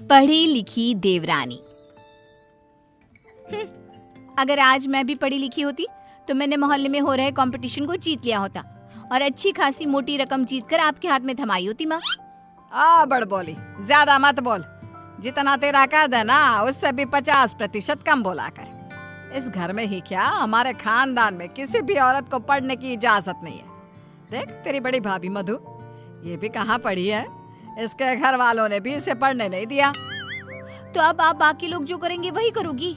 पढ़ी लिखी देवरानी। अगर आज मैं भी पढ़ी लिखी होती तो मैंने मोहल्ले में हो रहे कंपटीशन को जीत लिया होता और अच्छी खासी मोटी रकम जीतकर आपके हाथ में थमाई होती माँ। बड़ बोली, ज्यादा मत बोल। जितना तेरा कद है ना उससे भी 50% कम बोला कर। इस घर में ही क्या, हमारे खानदान में किसी भी औरत को पढ़ने की इजाजत नहीं है। देख तेरी बड़ी भाभी मधु, ये भी कहाँ पढ़ी है, इसके घर वालों ने भी इसे पढ़ने नहीं दिया। तो अब आप बाकी लोग जो करेंगे वही करोगी?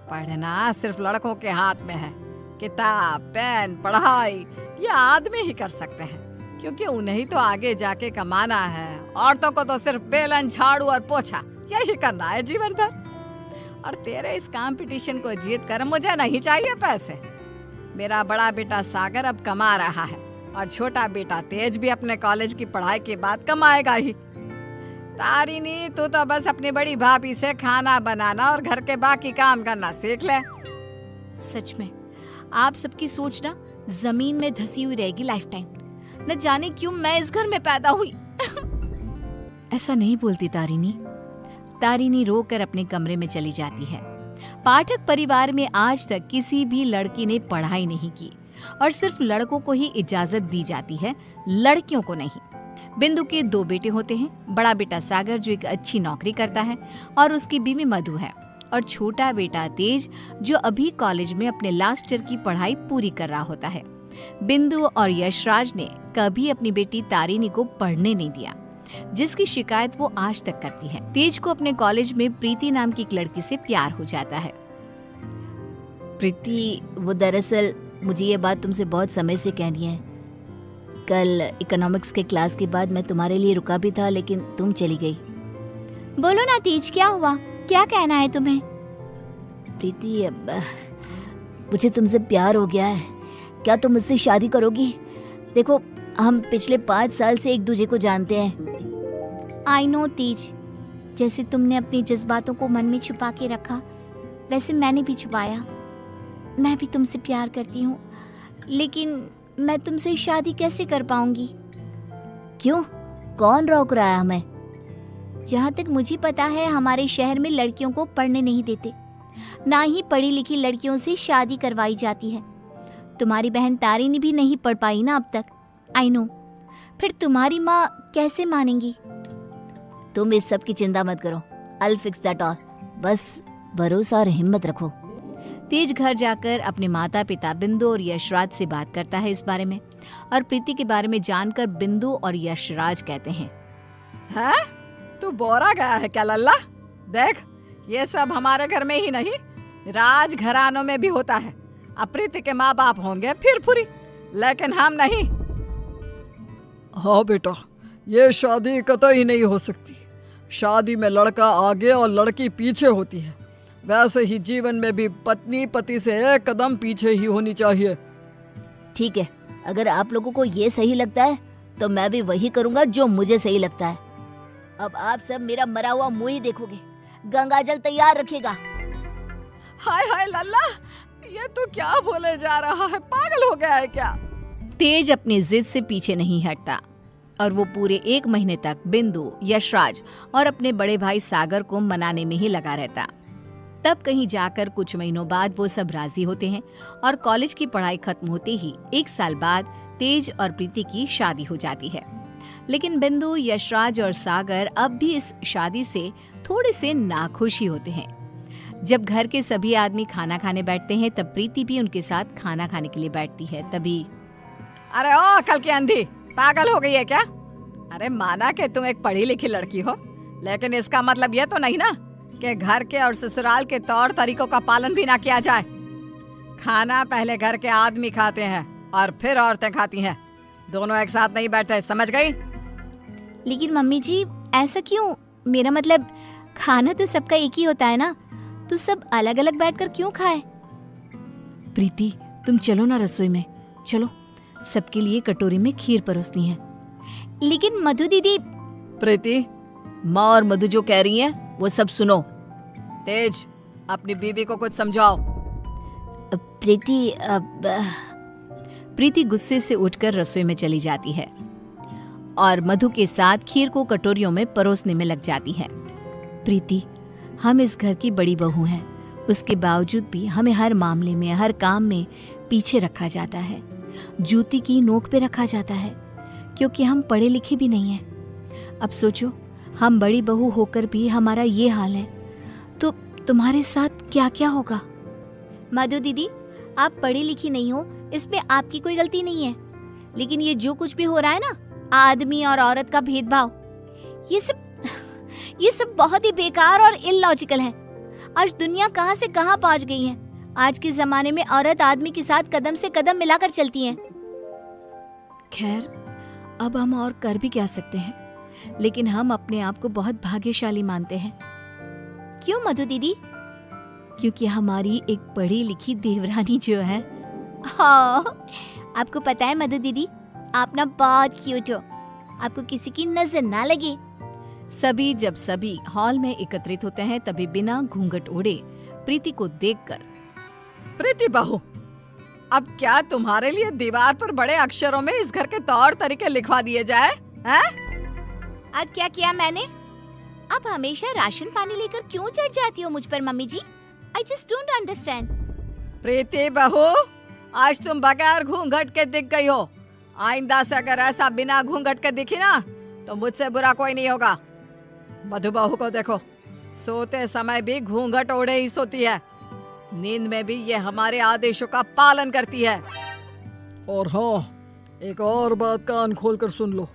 पढ़ना सिर्फ लड़कों के हाथ में है। किताब, पेन, पढ़ाई ये आदमी ही कर सकते हैं, क्योंकि उन्हें ही तो आगे जाके कमाना है। औरतों को तो सिर्फ बेलन, झाड़ू और पोछा यही करना है जीवन भर। और तेरे इस कंपटीशन को जीत कर मुझे नहीं चाहिए पैसे। मेरा बड़ा बेटा सागर अब कमा रहा है और छोटा बेटा तेज भी अपने कॉलेज की पढ़ाई के बाद कमाएगा ही। तारिणी, तू तो बस अपनी बड़ी भाभी से खाना बनाना और घर के बाकी काम करना सीख ले। सच में आप सबकी सोच ना जमीन में धसी हुई रहेगी लाइफ टाइम। न जाने क्यों मैं इस घर में पैदा हुई। ऐसा नहीं बोलती तारिणी। तारिणी रोकर अपने कमरे में चली जाती है। पाठक परिवार में आज तक किसी भी लड़की ने पढ़ाई नहीं की और सिर्फ लड़कों को ही इजाजत दी जाती है, लड़कियों को नहीं। बिंदु के 2 बेटे होते हैं। बड़ा बेटा सागर जो एक अच्छी नौकरी करता है और उसकी बीवी मधु है, और छोटा बेटा तेज जो अभी कॉलेज में अपने लास्ट ईयर की पढ़ाई पूरी कर रहा होता है। बिंदु और यशराज ने कभी अपनी बेटी तारिणी को पढ़ने नहीं दिया, जिसकी शिकायत वो आज तक करती है। तेज को अपने कॉलेज में प्रीति नाम की एक लड़की से प्यार हो जाता है। प्रीति, वो दरअसल मुझे ये बात तुमसे बहुत समय से कहनी है। कल इकोनॉमिक्स के क्लास के बाद मैं तुम्हारे लिए रुका भी था, लेकिन तुम चली गई। बोलो ना तेज, क्या हुआ, क्या कहना है तुम्हें? प्रीति, अब मुझे तुमसे प्यार हो गया है। क्या तुम मुझसे शादी करोगी? देखो, हम पिछले 5 साल से एक दूसरे को जानते हैं। आई नो तेज, जैसे तुमने अपनी जज्बातों को मन में छुपा के रखा, वैसे मैंने भी छुपाया। मैं भी तुमसे प्यार करती हूँ, लेकिन मैं तुमसे शादी कैसे कर पाऊंगी? क्यों? कौन रोक रहा है हमें? जहाँ तक मुझे पता है हमारे शहर में लड़कियों को पढ़ने नहीं देते, ना ही पढ़ी लिखी लड़कियों से शादी करवाई जाती है। तुम्हारी बहन तारिणी भी नहीं पढ़ पाई ना अब तक। आई नो, फिर तुम्हारी माँ कैसे मानेंगी? तुम इस सब की चिंता मत करो, I'll fix that all। बस भरोसा और हिम्मत रखो। तेज घर जाकर अपने माता पिता बिंदु और यशराज से बात करता है इस बारे में, और प्रीति के बारे में जानकर बिंदु और यशराज कहते हैं, हैं? तू बोरा गया है क्या लल्ला? देख, ये सब हमारे घर में ही नहीं, राज घरानों में भी होता है। अब प्रीति के माँ बाप होंगे फिर फुरी, लेकिन हम नहीं। हाँ बेटा, ये शादी कतई नहीं हो सकती। शादी में लड़का आगे और लड़की पीछे होती है। वैसे ही जीवन में भी पत्नी पति से एक कदम पीछे ही होनी चाहिए। ठीक है, अगर आप लोगों को ये सही लगता है तो मैं भी वही करूँगा जो मुझे सही लगता है। अब आप सब मेरा मरा हुआ मुंह ही देखोगे। गंगाजल तैयार रखिएगा। हाय हाय लल्ला, ये तू क्या बोले जा रहा है? पागल हो गया है क्या? तेज अपनी जिद से पीछे नहीं हटता और वो पूरे 1 महीने तक बिंदु, यशराज और अपने बड़े भाई सागर को मनाने में ही लगा रहता। तब कहीं जाकर कुछ महीनों बाद वो सब राजी होते हैं और कॉलेज की पढ़ाई खत्म होते ही 1 साल बाद तेज और प्रीति की शादी हो जाती है। लेकिन बिंदु, यशराज और सागर अब भी इस शादी से थोड़े से नाखुश ही होते हैं। जब घर के सभी आदमी खाना खाने बैठते हैं तब प्रीति भी उनके साथ खाना खाने के लिए बैठती है। तभी, अरे ओ कल की अंधी, पागल हो गई है क्या? अरे माना कि तुम एक पढ़ी लिखी लड़की हो, लेकिन इसका मतलब ये तो नहीं ना कि घर के और ससुराल के तौर तरीकों का पालन भी ना किया जाए। खाना पहले घर के आदमी खाते हैं और फिर औरतें खाती हैं। दोनों एक साथ नहीं बैठे, समझ गई? लेकिन मम्मी जी, ऐसा क्यों? मेरा मतलब खाना तो सबका एक ही होता है ना, तो सब अलग अलग बैठकर क्यों खाए? प्रीति, तुम चलो ना रसोई में, चलो, सबके लिए कटोरी में खीर परोसनी है। लेकिन मधु दीदी। प्रीति, माँ और मधु जो कह रही हैं वो सब सुनो। तेज, अपनी बीवी को कुछ समझाओ। प्रीति, प्रीति गुस्से से उठकर रसोई में चली जाती है और मधु के साथ खीर को कटोरियों में परोसने में लग जाती है। प्रीति, हम इस घर की बड़ी बहू हैं, उसके बावजूद भी हमें हर मामले में, हर काम में पीछे रखा जाता है, जूती की नोक पे रखा जाता है, क्योंकि हम पढ़े लिखे भी नहीं हैं। अब सोचो, हम बड़ी बहू होकर भी हमारा ये हाल है, तो तुम्हारे साथ क्या क्या होगा। मधु दीदी, आप पढ़ी लिखी नहीं हो, इसमें आपकी कोई गलती नहीं है, लेकिन ये जो कुछ भी हो रहा है ना, आदमी और औरत का भेदभाव, ये सब बहुत ही बेकार और इलॉजिकल है। आज दुनिया कहां से कहां पहुंच गई है। आज के जमाने में औरत आदमी के साथ कदम से कदम मिलाकर चलती हैं। खैर, अब हम और कर भी क्या सकते हैं, लेकिन हम अपने आप को बहुत भाग्यशाली मानते हैं। क्यों मधु दीदी? क्योंकि हमारी एक पढ़ी लिखी देवरानी जो है। हाँ, आपको पता है मधु दीदी, आप ना बहुत क्यूट हो, आपको किसी की नजर ना लगे। जब सभी हॉल में एकत्रित होते हैं, तभी बिना घूंघट ओढ़े प्रीति को देखकर, प्रीति बहू, अब क्या तुम्हारे लिए दीवार पर बड़े अक्षरों में इस घर के तौर तरीके लिखवा दिए जाए हैं? अब क्या किया मैंने? आप हमेशा राशन पानी लेकर क्यों चढ़ जाती हो मुझ पर mummy ji? I just don't understand. Preeti बहू, आज तुम बगैर घूंघट के दिख गई हो। आइंदा से अगर ऐसा बिना घूंघट के दिखी ना, तो मुझसे बुरा कोई नहीं होगा। मधु बहू को देखो, सोते समय भी घूंघट ओढ़े ही सोती है, नींद में भी ये हमारे आदेशों का पालन करती है। और हाँ, एक और बात कान खोल कर सुन लो,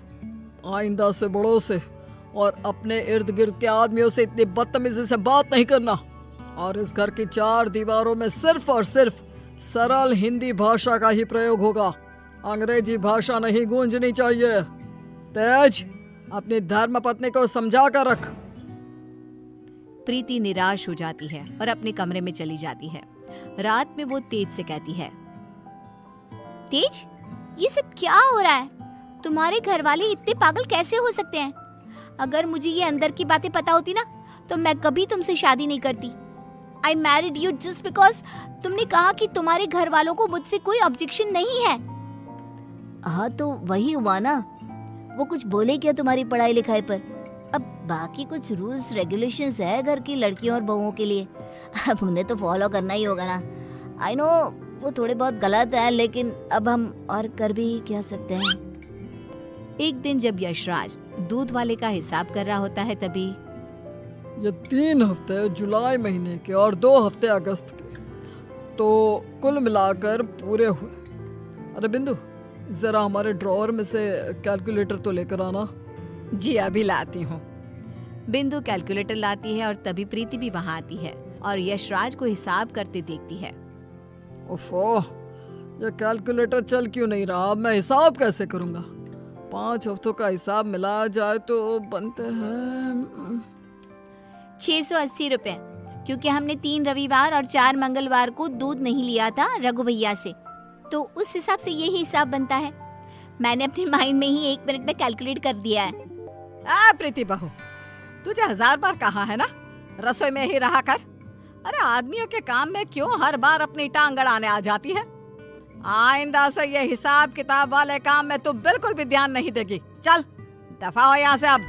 आइंदा से बड़ों से और अपने इर्द गिर्द के आदमियों से इतनी बदतमीजी से बात नहीं करना, और इस घर की 4 दीवारों में सिर्फ और सिर्फ सरल हिंदी भाषा का ही प्रयोग होगा। अंग्रेजी भाषा नहीं गूंजनी चाहिए। तेज, अपनी धर्म पत्नी को समझा कर रख। प्रीति निराश हो जाती है और अपने कमरे में चली जाती है। रात में वो तेज से कहती है, तेज, ये सब क्या हो रहा है? तुम्हारे घर वाले इतने पागल कैसे हो सकते हैं? अगर मुझे ये अंदर की बातें पता होती ना, तो मैं कभी तुमसे शादी नहीं करती। I married you just because तुमने कहा कि तुम्हारे घर वालों को मुझसे कोई ऑब्जेक्शन नहीं है। हाँ, तो वही हुआ ना, वो कुछ बोले क्या तुम्हारी पढ़ाई लिखाई पर? अब बाकी कुछ रूल्स रेगुलेशंस है घर की लड़कियों और बहुओं के लिए, अब उन्हें तो फॉलो करना ही होगा ना। आई नो वो थोड़े बहुत गलत है, लेकिन अब हम और कर भी क्या सकते हैं। एक दिन जब यशराज दूध वाले का हिसाब कर रहा होता है, तभी ये 3 हफ्ते जुलाई महीने के और 2 हफ्ते अगस्त के, तो कुल मिलाकर पूरे हुए। अरे बिंदु, जरा हमारे ड्रॉअर में से कैलकुलेटर तो लेकर आना। जी अभी लाती हूँ। बिंदु कैलकुलेटर लाती है और तभी प्रीति भी वहाँ आती है और यशराज को हिसाब करते देखती है। ओफो, ये कैलकुलेटर चल क्यों नहीं रहा? अब मैं हिसाब कैसे करूँगा? 5 हफ्तों का हिसाब मिलाया जाए तो बनते हैं 680 रुपए, क्योंकि हमने 3 रविवार और 4 मंगलवार को दूध नहीं लिया था रघु भैया से, तो उस हिसाब से यही हिसाब बनता है। मैंने अपने माइंड में ही 1 मिनट में कैलकुलेट कर दिया है। प्रीति बहू, तुझे 1000 बार कहा है ना, रसोई में ही रहा कर। अरे आदमियों के काम में क्यों हर बार अपनी टांग अड़ाने आ जाती है? आइंदा से ये हिसाब किताब वाले काम में तू बिल्कुल भी ध्यान नहीं देगी। चल दफा हो यहाँ से अब।